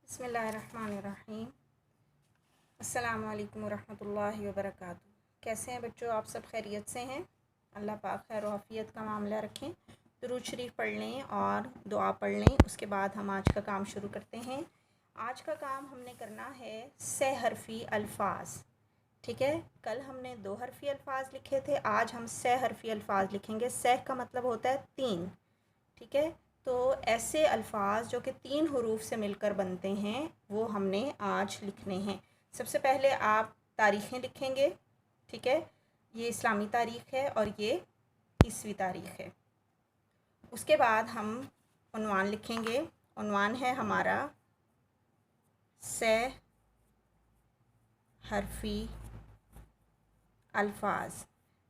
बिस्मिल्लाहिर्रहमानिर्रहीम। अस्सलामुअलैकुम वरहमतुल्लाहि वबरकातुहू। कैसे हैं बच्चों, आप सब खैरियत से हैं? अल्लाह पाक खैर व आफ़ियत का मामला रखें। दुरूद शरीफ पढ़ लें और दुआ पढ़ लें, उसके बाद हम आज का काम शुरू करते हैं। आज का काम हमने करना है सह हरफ़ी अल्फाज। ठीक है, कल हमने दो हरफ़ी अल्फाज लिखे थे, आज हम सह हरफ़ी अल्फाज लिखेंगे। सह का मतलब होता है तीन। ठीक है, तो ऐसे अल्फाज जो कि तीन हरूफ से मिलकर बनते हैं वो हमने आज लिखने हैं। सबसे पहले आप तारीख़ें लिखेंगे। ठीक है, ये इस्लामी तारीख़ है और ये ईसवी तारीख़ है। उसके बाद हम उन्वान लिखेंगे। उन्वान है हमारा सह हरफ़ी अल्फाज।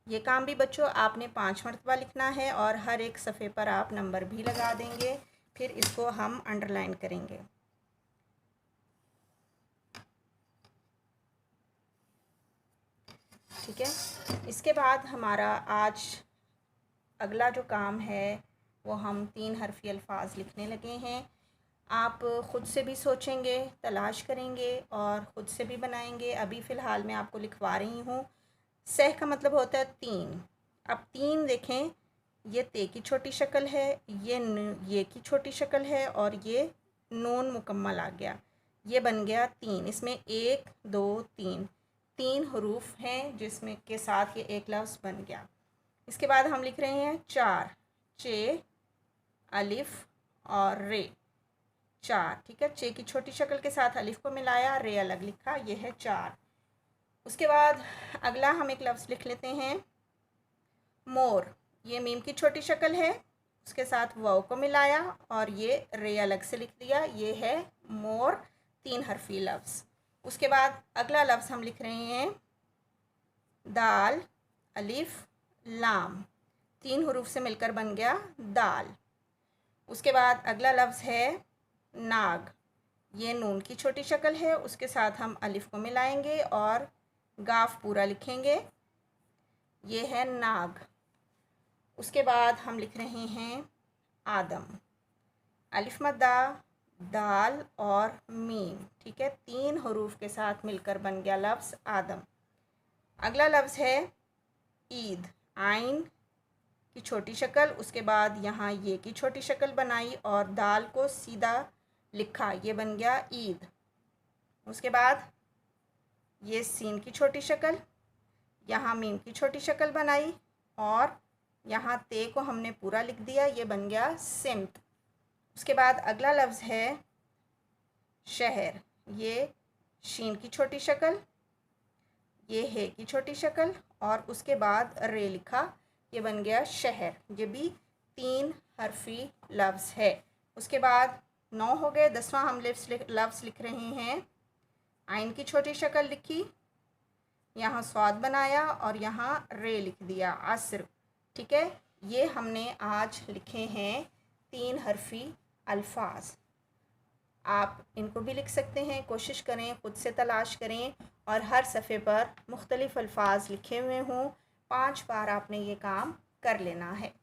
ये काम भी बच्चों आपने 5 मरतबा लिखना है और हर एक सफ़े पर आप नंबर भी लगा देंगे, फिर इसको हम अंडरलाइन करेंगे। ठीक है, इसके बाद हमारा आज अगला जो काम है वो हम 3 हरफ़ी अल्फाज लिखने लगे हैं। आप ख़ुद से भी सोचेंगे, तलाश करेंगे और ख़ुद से भी बनाएंगे। अभी फ़िलहाल मैं आपको लिखवा रही हूँ। सह का मतलब होता है तीन। अब तीन देखें, ये ते की छोटी शक्ल है, ये की छोटी शक्ल है और ये नून मुकम्मल आ गया, ये बन गया तीन। इसमें एक दो तीन, तीन हरूफ हैं जिसमें के साथ ये एक लफ्ज़ बन गया। इसके बाद हम लिख रहे हैं चार, चे, अलिफ और रे, चार। ठीक है, चे की छोटी शक्ल के साथ अलिफ को मिलाया, रे अलग लिखा, ये है चार। उसके बाद अगला हम एक लफ्ज़ लिख लेते हैं मोर। ये मीम की छोटी शक्ल है, उसके साथ वाव को मिलाया और ये रे अलग से लिख दिया, ये है मोर, तीन हरफ़ी लफ्ज़। उसके बाद अगला लफ्ज़ हम लिख रहे हैं दाल, अलिफ, लाम, तीन हरूफ से मिलकर बन गया दाल। उसके बाद अगला लफ्ज़ है नाग। ये नून की छोटी शक्ल है, उसके साथ हम अलिफ को मिलाएंगे और गाफ पूरा लिखेंगे, ये है नाग। उसके बाद हम लिख रहे हैं आदम। अलिफ मद्दा, दाल और मीम। ठीक है, तीन हरूफ के साथ मिलकर बन गया लफ्ज़ आदम। अगला लफ्ज़ है ईद। आइन की छोटी शक्ल, उसके बाद यहाँ ये की छोटी शक्ल बनाई और दाल को सीधा लिखा, ये बन गया ईद। उसके बाद ये सीन की छोटी शक्ल, यहाँ मीम की छोटी शक्ल बनाई और यहाँ ते को हमने पूरा लिख दिया, ये बन गया सिमत। उसके बाद अगला लफ्ज़ है शहर। ये शीन की छोटी शक्ल, ये है की छोटी शक्ल और उसके बाद रे लिखा, ये बन गया शहर। ये भी तीन हरफ़ी लफ्ज़ है। उसके बाद 9 हो गए। 10वां हम लफ्ज़ लिख रहे हैं आइन की छोटी शक्ल लिखी, यहाँ स्वाद बनाया और यहाँ रे लिख दिया, असर। ठीक है, ये हमने आज लिखे हैं तीन हरफ़ी अल्फाज। आप इनको भी लिख सकते हैं, कोशिश करें, ख़ुद से तलाश करें और हर सफ़े पर मुख्तलिफ़ अल्फाज लिखे हुए हों। 5 बार आपने ये काम कर लेना है।